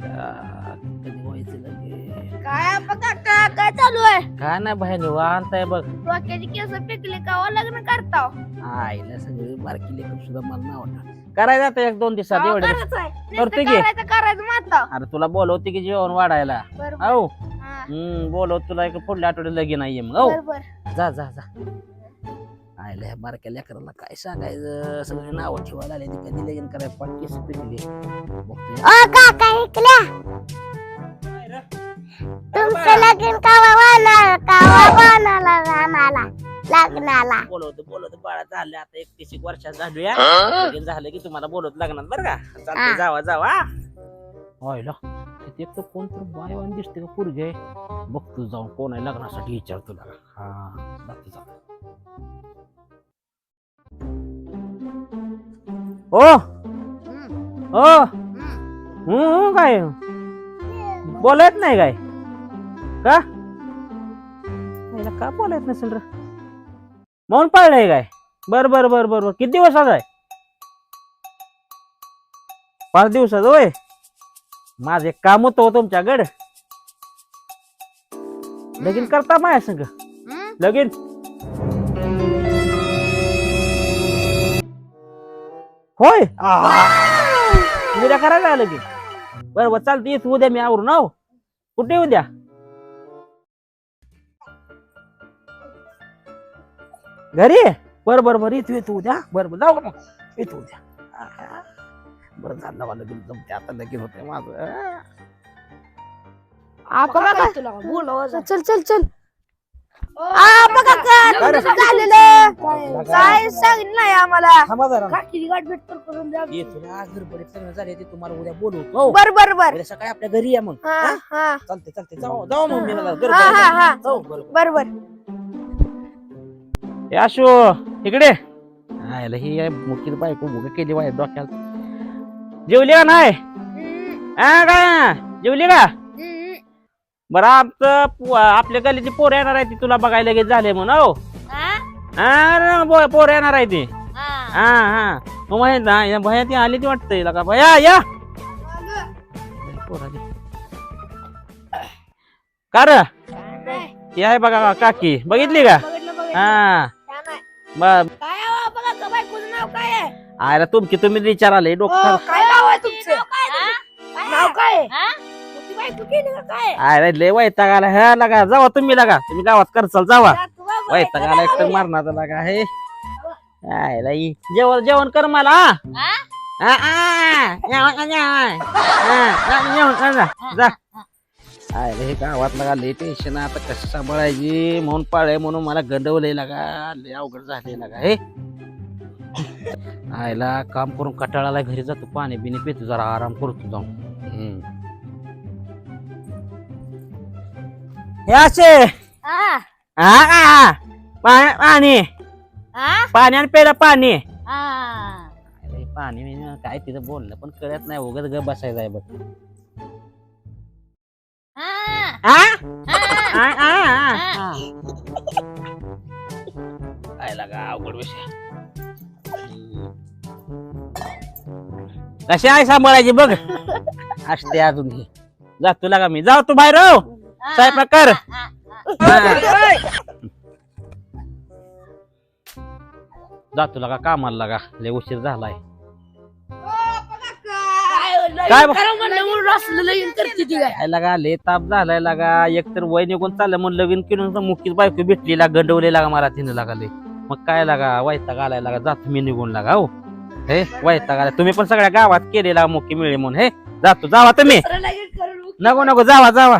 कधी व्हायचं लगे काय बघा काय चालू आहे? काय नाही बाहेर निवांत आहे बघ. डोक्याची केस पिकले का लग्न करता? आईला सगळी बारकी लेकर सुद्धा मला नाही वाटत करायचं आता 1-2 दिवसात एवढे करतो की. करायचं माता. अरे तुला बोलवते की जेवण वाढायला. हो हा. बोलव तुला एक पुढल्या आठवड्यात लगीन नाहीये मग. हो बरोबर. जा जा जा. आईला ह्या बारक्या लेकराला काय सांगायचं सगळे नाव ठेवायला आले कधी लगीन करायला पाठ केस पिकले काका ऐकल्या तुमचं लगीन कावा लग्नाला बोलवतो बाळा झालं आता 31 वर्षात झालूया लगीन झालं की तुम्हाला बोलवत लागणार बरं का. चालतंय जावा जावा. होयला तिथे एक तर कोण तर बायवान दिसते का पोरगी बघतो जाऊन कोण आहे लग्नासाठी विचारतो तुला. हा जातो जातो. ओ ओ काय बोलत नाही काय का का बोलत नसेल रे म्हणून पाळलंय काय. बर बर बर बर बर किती दिवसाचा आहे? 5 दिवसाचं होय. माझं एक काम होतं तुमच्याकडे. लगीन करता माझ्या संग लगीन. होय उद्या करायला लगीन. बरोबर चालते येत उद्या मी आवरून. आहो कुठे उद्या? घरी. बरं बरं बरं येतो उद्या. बरं जाऊ का मग येतो उद्या. बरं झालं मला लगीन जमते आता लगीन होते माझं. चल चल चल काय सांगितलं नाही आम्हाला. काकीची गाठ भेट तर करून द्या. गडबडीत लग्न झाले ते तुम्हाला उद्या बोलवतो. बर बर बर. उद्या सकाळी आपल्या घरी या मग. चालते चालते जाऊ जाऊ मग मी बर बर. अशो इकडे आयला ही मुख्य बायको भोग केली बाहेर डोक्याला. जेवली का नाही? काय जेवली का? बरं आमचं आपल्या गलीची पोर येणार आहे ती तुला बघायला लगेच झाले म्हणून. हो पोर येणार आहे ती. हा हा मग भया ती आली ती वाटतंय का भया या का रे ती आहे बघा काकी बघितली का? हा आयला तुमची तुम्ही विचाराले डोकं काय नाव आहे तुमचं? नाव काय? अरे लय वैताग आला ह्या लागा जावा तुम्ही लागा तुम्ही गावात करचाल जावा. वैताग आला एक तर मारणार लागा हे. जेवण जेवण कर मला. जा हे गावात लागा लय टेन्शन आता कसं सांभाळायची म्हणून पाळे म्हणून मला गंडवलंय लागा लय अवघड झाले लागा हे. आयला काम करून कटाळाला घरी जातो पाणी बिणी पितो जरा आराम करतो जाऊन. हे असे पाणी पाण्याने पेला पाणी पाणी काय तिथं बोललं पण कळत नाही उगाच ग बसायचं आहे बघ. काय लागा अवघड विषय. कशी आहे सांभाळायची बघ असते अजून ही. जातो लागा मी जाऊ तू बाहेर स्वयंपाक कर. जातो लागा कामाला लागा लय उशीर झालाय. काय लागा लय ताप झालाय लागा एक तर वय निघून चाललं म्हणून लगीन केलं मुख्यच बायको भेटली लागा गंडवले लागा मला तिने लागा लय. मग काय लागा वैताग आलाय लागा जातो मी निघून लागा. हो हे वैताग आलाय. तुम्ही पण सगळ्या गावात केलेला मुख्य मिळे म्हणून हे जातो जावा तुम्ही. नको नको जावा जावा.